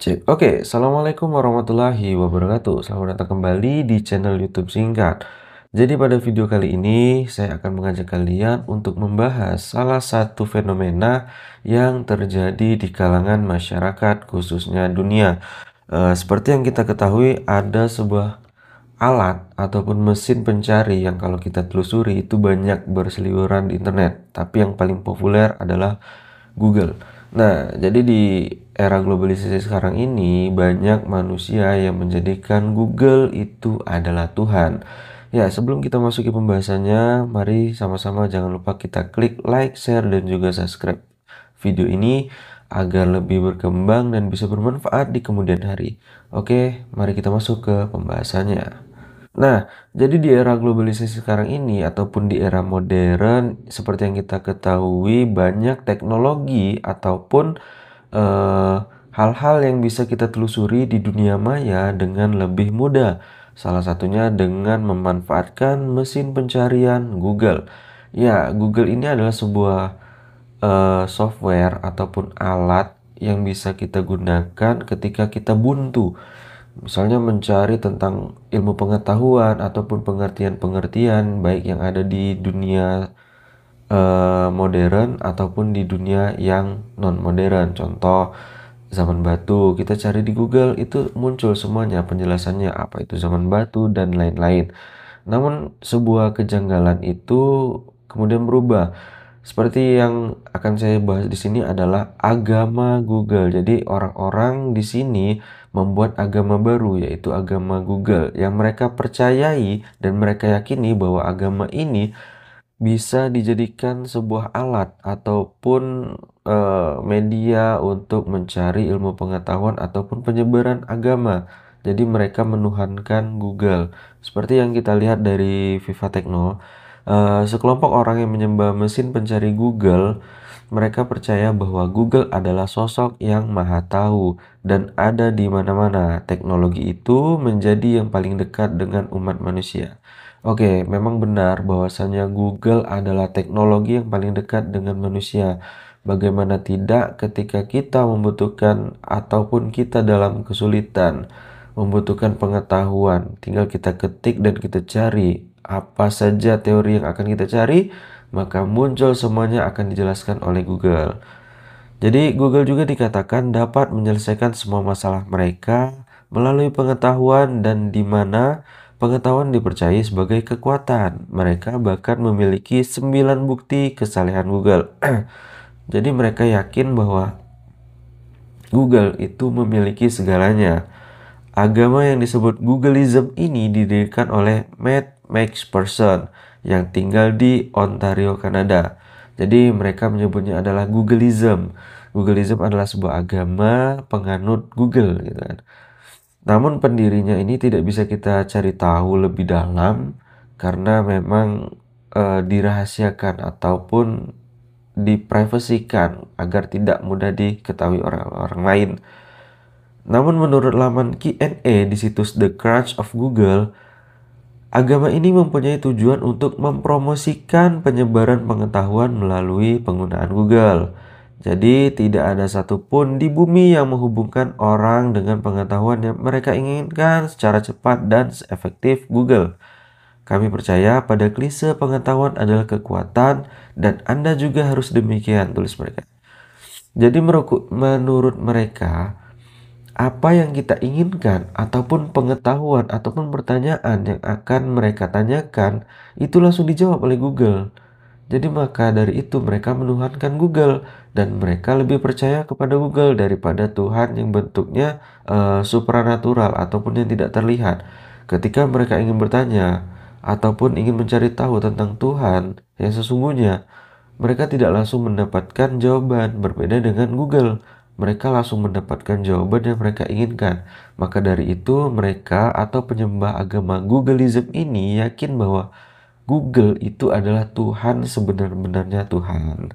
Cek. Oke, Assalamualaikum warahmatullahi wabarakatuh. Selamat datang kembali di channel YouTube Singkat. Jadi pada video kali ini saya akan mengajak kalian untuk membahas salah satu fenomena yang terjadi di kalangan masyarakat khususnya dunia. Seperti yang kita ketahui ada sebuah alat ataupun mesin pencari yang kalau kita telusuri itu banyak berseliweran di internet. Tapi yang paling populer adalah Google. Nah, jadi di era globalisasi sekarang ini banyak manusia yang menjadikan Google itu adalah Tuhan. Ya, sebelum kita masuki pembahasannya, mari sama-sama jangan lupa kita klik like, share, dan juga subscribe video ini agar lebih berkembang dan bisa bermanfaat di kemudian hari. Oke, mari kita masuk ke pembahasannya. Nah, jadi di era globalisasi sekarang ini ataupun di era modern seperti yang kita ketahui banyak teknologi ataupun hal-hal yang bisa kita telusuri di dunia maya dengan lebih mudah. Salah satunya dengan memanfaatkan mesin pencarian Google. Ya, Google ini adalah sebuah software ataupun alat yang bisa kita gunakan ketika kita buntu. Misalnya mencari tentang ilmu pengetahuan ataupun pengertian-pengertian baik yang ada di dunia modern ataupun di dunia yang non modern. Contoh zaman batu, kita cari di Google itu muncul semuanya penjelasannya apa itu zaman batu dan lain-lain. Namun sebuah kejanggalan itu kemudian berubah. Seperti yang akan saya bahas di sini adalah agama Google. Jadi orang-orang di sini membuat agama baru yaitu agama Google yang mereka percayai dan mereka yakini bahwa agama ini bisa dijadikan sebuah alat ataupun media untuk mencari ilmu pengetahuan ataupun penyebaran agama. Jadi mereka menuhankan Google. Seperti yang kita lihat dari Viva Techno, sekelompok orang yang menyembah mesin pencari Google, mereka percaya bahwa Google adalah sosok yang maha tahu dan ada di mana-mana. Teknologi itu menjadi yang paling dekat dengan umat manusia. Oke, memang benar bahwasanya Google adalah teknologi yang paling dekat dengan manusia. Bagaimana tidak ketika kita membutuhkan ataupun kita dalam kesulitan, membutuhkan pengetahuan, tinggal kita ketik dan kita cari apa saja teori yang akan kita cari, maka muncul semuanya akan dijelaskan oleh Google. Jadi Google juga dikatakan dapat menyelesaikan semua masalah mereka melalui pengetahuan dan di mana pengetahuan dipercayai sebagai kekuatan. Mereka bahkan memiliki 9 bukti kesalehan Google. Jadi mereka yakin bahwa Google itu memiliki segalanya. Agama yang disebut Googleism ini didirikan oleh Matt McPherson yang tinggal di Ontario, Kanada. Jadi mereka menyebutnya adalah Googleism. Googleism adalah sebuah agama penganut Google gitu kan. Namun pendirinya ini tidak bisa kita cari tahu lebih dalam karena memang dirahasiakan ataupun diprivasikan agar tidak mudah diketahui orang-orang lain. Namun menurut laman Q&A di situs The Crutch of Google, agama ini mempunyai tujuan untuk mempromosikan penyebaran pengetahuan melalui penggunaan Google. Jadi tidak ada satupun di bumi yang menghubungkan orang dengan pengetahuan yang mereka inginkan secara cepat dan efektif Google. Kami percaya pada klise pengetahuan adalah kekuatan dan Anda juga harus demikian, tulis mereka. Jadi menurut mereka, apa yang kita inginkan ataupun pengetahuan ataupun pertanyaan yang akan mereka tanyakan itu langsung dijawab oleh Google. Jadi maka dari itu mereka menuhankan Google dan mereka lebih percaya kepada Google daripada Tuhan yang bentuknya supranatural ataupun yang tidak terlihat. Ketika mereka ingin bertanya ataupun ingin mencari tahu tentang Tuhan yang sesungguhnya, mereka tidak langsung mendapatkan jawaban. Berbeda dengan Google, mereka langsung mendapatkan jawaban yang mereka inginkan. Maka dari itu mereka atau penyembah agama Googleism ini yakin bahwa Google itu adalah Tuhan sebenar-benarnya Tuhan.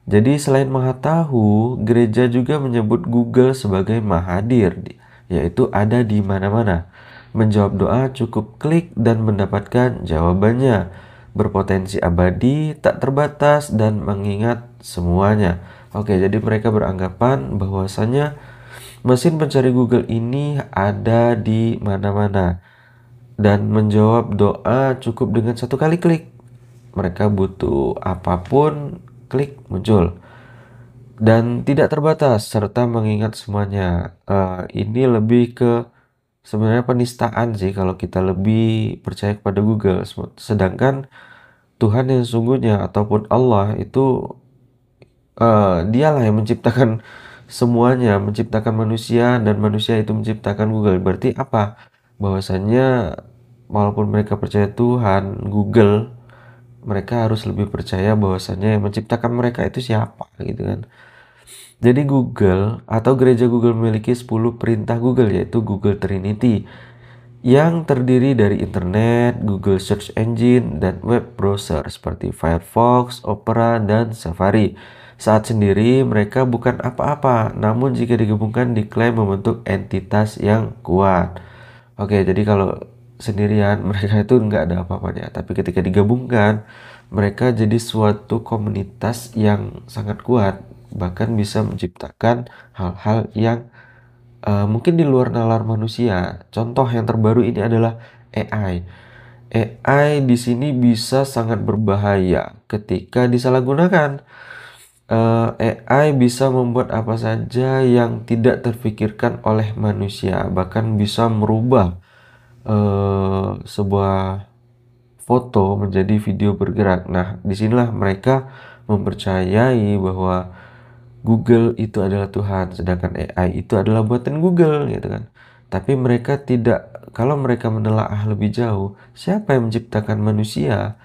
Jadi selain Maha Tahu, gereja juga menyebut Google sebagai Mahadir, yaitu ada di mana-mana. Menjawab doa cukup klik dan mendapatkan jawabannya. Berpotensi abadi, tak terbatas dan mengingat semuanya. Oke, jadi mereka beranggapan bahwasanya Mesin pencari Google ini ada di mana-mana dan menjawab doa cukup dengan satu kali klik. Mereka butuh apapun, klik muncul. Dan tidak terbatas serta mengingat semuanya. Ini lebih ke sebenarnya penistaan sih kalau kita lebih percaya kepada Google. Sedangkan Tuhan yang sesungguhnya ataupun Allah itu dialah yang menciptakan semuanya, menciptakan manusia dan manusia itu menciptakan Google. Berarti apa? Bahwasannya walaupun mereka percaya Tuhan, Google, mereka harus lebih percaya bahwasannya yang menciptakan mereka itu siapa gitu kan. Jadi Google atau gereja Google memiliki 10 perintah Google, yaitu Google Trinity yang terdiri dari internet, Google Search Engine, dan web browser seperti Firefox, Opera, dan Safari. Saat sendiri mereka bukan apa-apa, namun jika digabungkan diklaim membentuk entitas yang kuat. Oke, jadi kalau sendirian mereka itu nggak ada apa-apanya, tapi ketika digabungkan mereka jadi suatu komunitas yang sangat kuat, bahkan bisa menciptakan hal-hal yang mungkin di luar nalar manusia. Contoh yang terbaru ini adalah AI. AI di sini bisa sangat berbahaya ketika disalahgunakan. AI bisa membuat apa saja yang tidak terfikirkan oleh manusia, bahkan bisa merubah sebuah foto menjadi video bergerak. Nah, disinilah mereka mempercayai bahwa Google itu adalah Tuhan, sedangkan AI itu adalah buatan Google, gitu kan. Tapi mereka tidak, kalau mereka menelaah lebih jauh, siapa yang menciptakan manusia?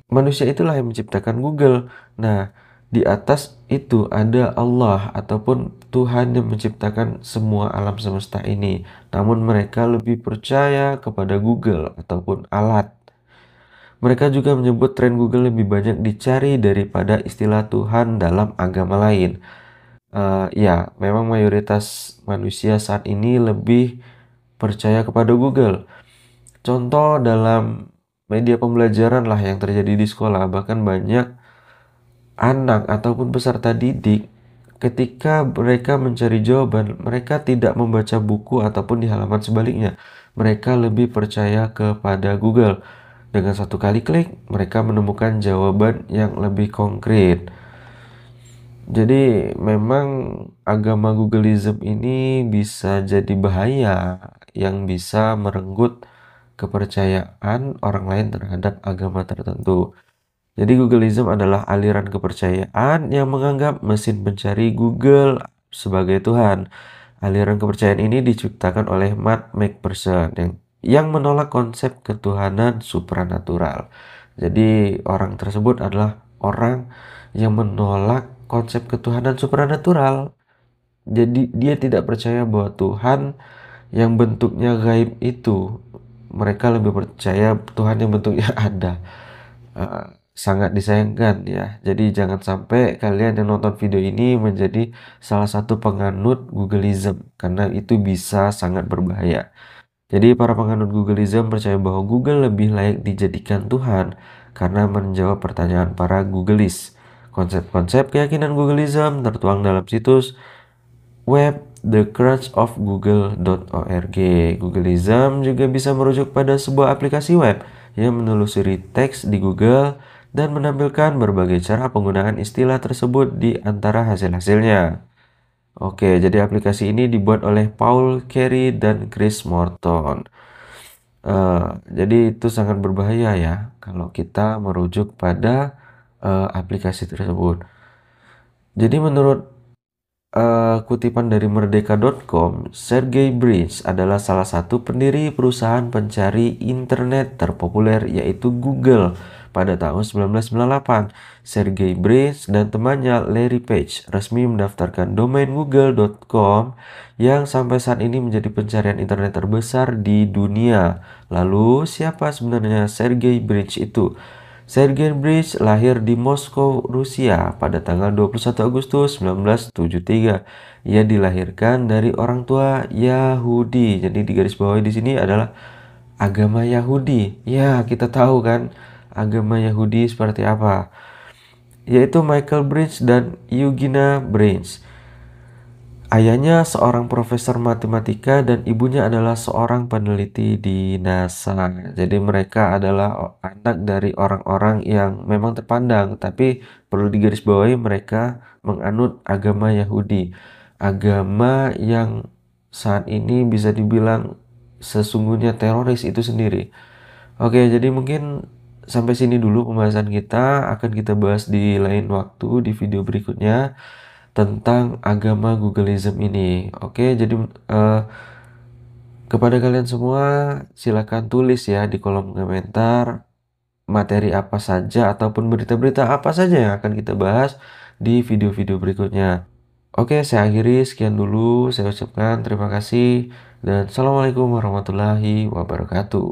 Manusia itulah yang menciptakan Google. Nah, di atas itu ada Allah ataupun Tuhan yang menciptakan semua alam semesta ini. Namun mereka lebih percaya kepada Google ataupun alat. Mereka juga menyebut tren Google lebih banyak dicari daripada istilah Tuhan dalam agama lain. Ya, memang mayoritas manusia saat ini lebih percaya kepada Google. Contoh dalam media pembelajaran lah yang terjadi di sekolah, bahkan banyak anak ataupun peserta didik ketika mereka mencari jawaban, mereka tidak membaca buku ataupun di halaman sebaliknya. Mereka lebih percaya kepada Google. Dengan satu kali klik, mereka menemukan jawaban yang lebih konkret. Jadi memang agama Googleism ini bisa jadi bahaya yang bisa merenggut kepercayaan orang lain terhadap agama tertentu. Jadi Googleism adalah aliran kepercayaan yang menganggap mesin pencari Google sebagai Tuhan. Aliran kepercayaan ini diciptakan oleh Matt McPherson yang menolak konsep ketuhanan supranatural. Jadi orang tersebut adalah orang yang menolak konsep ketuhanan supranatural. Jadi dia tidak percaya bahwa Tuhan yang bentuknya gaib itu. Mereka lebih percaya Tuhan yang bentuknya ada. Sangat disayangkan ya. Jadi jangan sampai kalian yang nonton video ini menjadi salah satu penganut Googleism, karena itu bisa sangat berbahaya. Jadi para penganut Googleism percaya bahwa Google lebih layak dijadikan Tuhan karena menjawab pertanyaan para Googleis. Konsep-konsep keyakinan Googleism tertuang dalam situs web thecrutchofgoogle.org. Googleism juga bisa merujuk pada sebuah aplikasi web yang menelusuri teks di Google dan menampilkan berbagai cara penggunaan istilah tersebut di antara hasil-hasilnya. Oke, jadi aplikasi ini dibuat oleh Paul Carey dan Chris Morton. Jadi itu sangat berbahaya ya kalau kita merujuk pada aplikasi tersebut. Jadi menurut kutipan dari merdeka.com, Sergey Brin adalah salah satu pendiri perusahaan pencari internet terpopuler yaitu Google pada tahun 1998. Sergey Brin dan temannya Larry Page resmi mendaftarkan domain google.com yang sampai saat ini menjadi pencarian internet terbesar di dunia. Lalu, siapa sebenarnya Sergey Brin itu? Sergey Brin lahir di Moskow, Rusia pada tanggal 21 Agustus 1973. Ia dilahirkan dari orang tua Yahudi. Jadi di garis bawah di sini adalah agama Yahudi. Ya, kita tahu kan agama Yahudi seperti apa. Yaitu Michael Brin dan Eugenia Brin. Ayahnya seorang profesor matematika dan ibunya adalah seorang peneliti di NASA. Jadi mereka adalah anak dari orang-orang yang memang terpandang, tapi perlu digarisbawahi mereka menganut agama Yahudi. Agama yang saat ini bisa dibilang sesungguhnya teroris itu sendiri. Oke, jadi mungkin sampai sini dulu pembahasan kita. Akan kita bahas di lain waktu di video berikutnya tentang agama Googleism ini. Oke, jadi eh, kepada kalian semua silakan tulis ya di kolom komentar materi apa saja ataupun berita-berita apa saja yang akan kita bahas di video-video berikutnya. Oke, saya akhiri sekian dulu. Saya ucapkan terima kasih dan assalamualaikum warahmatullahi wabarakatuh.